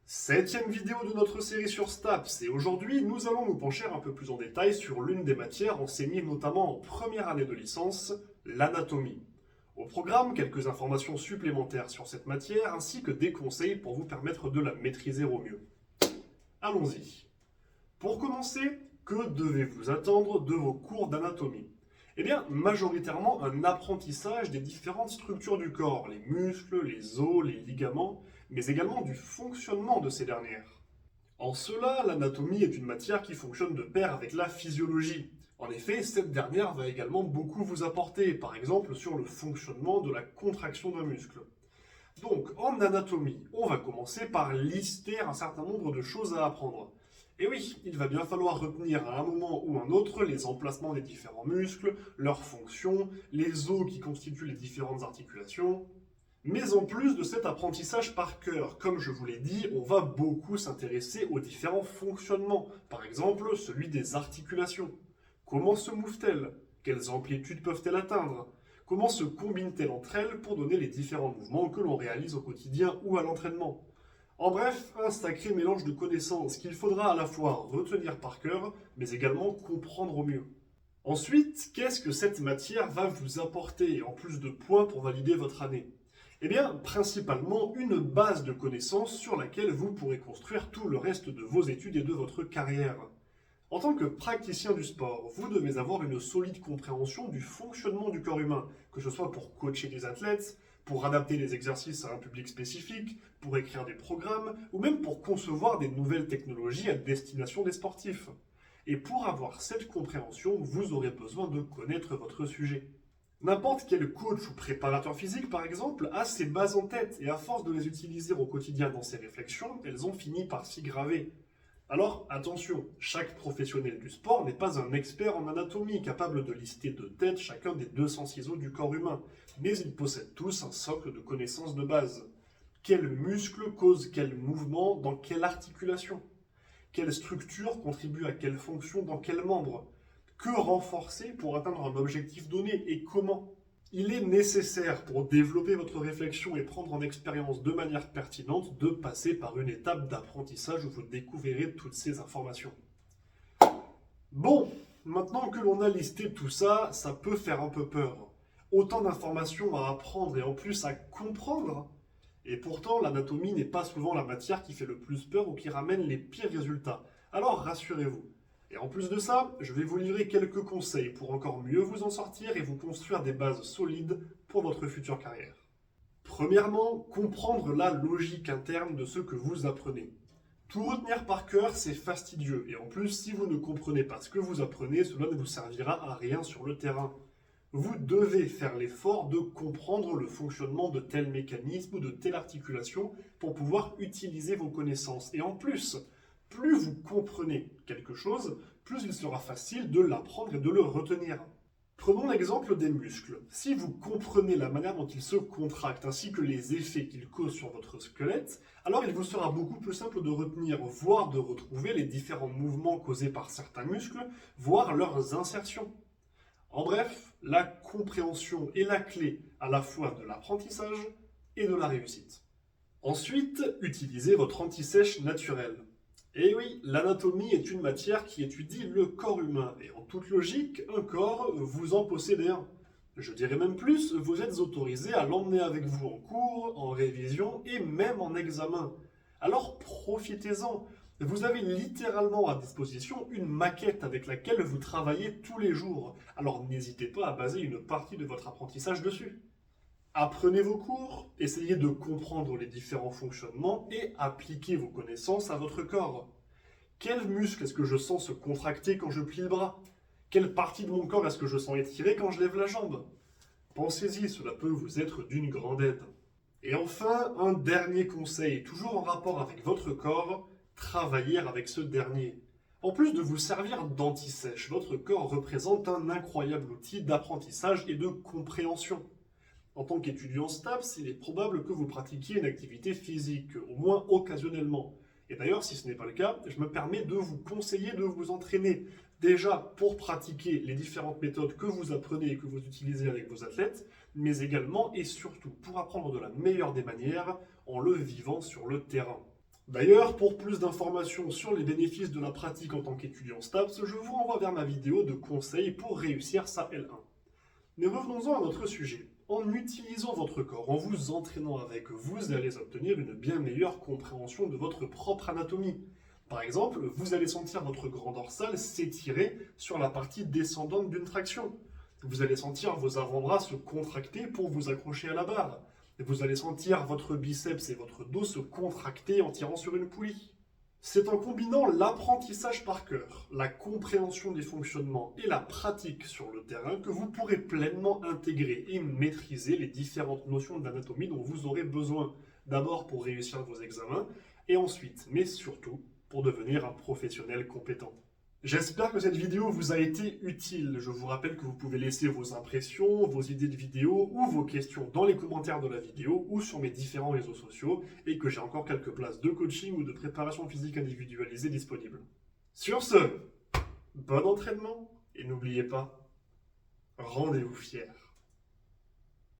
Septième vidéo de notre série sur STAPS et aujourd'hui nous allons nous pencher un peu plus en détail sur l'une des matières enseignées notamment en première année de licence, l'anatomie. Au programme, quelques informations supplémentaires sur cette matière ainsi que des conseils pour vous permettre de la maîtriser au mieux. Allons-y. Pour commencer, que devez-vous attendre de vos cours d'anatomie? Eh bien, majoritairement un apprentissage des différentes structures du corps, les muscles, les os, les ligaments, mais également du fonctionnement de ces dernières. En cela, l'anatomie est une matière qui fonctionne de pair avec la physiologie. En effet, cette dernière va également beaucoup vous apporter, par exemple sur le fonctionnement de la contraction d'un muscle. Donc, en anatomie, on va commencer par lister un certain nombre de choses à apprendre. Et oui, il va bien falloir retenir à un moment ou un autre les emplacements des différents muscles, leurs fonctions, les os qui constituent les différentes articulations. Mais en plus de cet apprentissage par cœur, comme je vous l'ai dit, on va beaucoup s'intéresser aux différents fonctionnements. Par exemple, celui des articulations. Comment se mouvent-elles? Quelles amplitudes peuvent-elles atteindre? Comment se combinent-elles entre elles pour donner les différents mouvements que l'on réalise au quotidien ou à l'entraînement? En bref, un sacré mélange de connaissances qu'il faudra à la fois retenir par cœur, mais également comprendre au mieux. Ensuite, qu'est-ce que cette matière va vous apporter en plus de points pour valider votre année? Eh bien, principalement une base de connaissances sur laquelle vous pourrez construire tout le reste de vos études et de votre carrière. En tant que praticien du sport, vous devez avoir une solide compréhension du fonctionnement du corps humain, que ce soit pour coacher des athlètes, pour adapter les exercices à un public spécifique, pour écrire des programmes, ou même pour concevoir des nouvelles technologies à destination des sportifs. Et pour avoir cette compréhension, vous aurez besoin de connaître votre sujet. N'importe quel coach ou préparateur physique, par exemple, a ces bases en tête, et à force de les utiliser au quotidien dans ses réflexions, elles ont fini par s'y graver. Alors, attention, chaque professionnel du sport n'est pas un expert en anatomie capable de lister de tête chacun des 206 os du corps humain, mais ils possèdent tous un socle de connaissances de base. Quel muscle cause quel mouvement dans quelle articulation? Quelle structure contribue à quelle fonction dans quel membre? Que renforcer pour atteindre un objectif donné et comment? Il est nécessaire pour développer votre réflexion et prendre en expérience de manière pertinente de passer par une étape d'apprentissage où vous découvrirez toutes ces informations. Bon, maintenant que l'on a listé tout ça, ça peut faire un peu peur. Autant d'informations à apprendre et en plus à comprendre. Et pourtant, l'anatomie n'est pas souvent la matière qui fait le plus peur ou qui ramène les pires résultats. Alors rassurez-vous. Et en plus de ça, je vais vous livrer quelques conseils pour encore mieux vous en sortir et vous construire des bases solides pour votre future carrière. Premièrement, comprendre la logique interne de ce que vous apprenez. Tout retenir par cœur, c'est fastidieux. Et en plus, si vous ne comprenez pas ce que vous apprenez, cela ne vous servira à rien sur le terrain. Vous devez faire l'effort de comprendre le fonctionnement de tel mécanisme ou de telle articulation pour pouvoir utiliser vos connaissances. Et en plus, plus vous comprenez quelque chose, plus il sera facile de l'apprendre et de le retenir. Prenons l'exemple des muscles. Si vous comprenez la manière dont ils se contractent ainsi que les effets qu'ils causent sur votre squelette, alors il vous sera beaucoup plus simple de retenir, voire de retrouver les différents mouvements causés par certains muscles, voire leurs insertions. En bref, la compréhension est la clé à la fois de l'apprentissage et de la réussite. Ensuite, utilisez votre anti-sèche naturel. Et oui, l'anatomie est une matière qui étudie le corps humain. Et en toute logique, un corps, vous en possédez un. Je dirais même plus, vous êtes autorisé à l'emmener avec vous en cours, en révision et même en examen. Alors profitez-en. Vous avez littéralement à disposition une maquette avec laquelle vous travaillez tous les jours. Alors n'hésitez pas à baser une partie de votre apprentissage dessus. Apprenez vos cours, essayez de comprendre les différents fonctionnements et appliquez vos connaissances à votre corps. Quel muscle est-ce que je sens se contracter quand je plie le bras? Quelle partie de mon corps est-ce que je sens étirer quand je lève la jambe? Pensez-y, cela peut vous être d'une grande aide. Et enfin, un dernier conseil, toujours en rapport avec votre corps, travaillez avec ce dernier. En plus de vous servir d'anti-sèche, votre corps représente un incroyable outil d'apprentissage et de compréhension. En tant qu'étudiant STAPS, il est probable que vous pratiquiez une activité physique, au moins occasionnellement. Et d'ailleurs, si ce n'est pas le cas, je me permets de vous conseiller de vous entraîner. Déjà pour pratiquer les différentes méthodes que vous apprenez et que vous utilisez avec vos athlètes, mais également et surtout pour apprendre de la meilleure des manières en le vivant sur le terrain. D'ailleurs, pour plus d'informations sur les bénéfices de la pratique en tant qu'étudiant STAPS, je vous renvoie vers ma vidéo de conseils pour réussir sa L1. Mais revenons-en à notre sujet. En utilisant votre corps, en vous entraînant avec, vous allez obtenir une bien meilleure compréhension de votre propre anatomie. Par exemple, vous allez sentir votre grand dorsal s'étirer sur la partie descendante d'une traction. Vous allez sentir vos avant-bras se contracter pour vous accrocher à la barre. Et vous allez sentir votre biceps et votre dos se contracter en tirant sur une poulie. C'est en combinant l'apprentissage par cœur, la compréhension des fonctionnements et la pratique sur le terrain que vous pourrez pleinement intégrer et maîtriser les différentes notions d'anatomie dont vous aurez besoin, d'abord pour réussir vos examens, et ensuite, mais surtout, pour devenir un professionnel compétent. J'espère que cette vidéo vous a été utile. Je vous rappelle que vous pouvez laisser vos impressions, vos idées de vidéo ou vos questions dans les commentaires de la vidéo ou sur mes différents réseaux sociaux et que j'ai encore quelques places de coaching ou de préparation physique individualisée disponibles. Sur ce, bon entraînement et n'oubliez pas, rendez-vous fiers.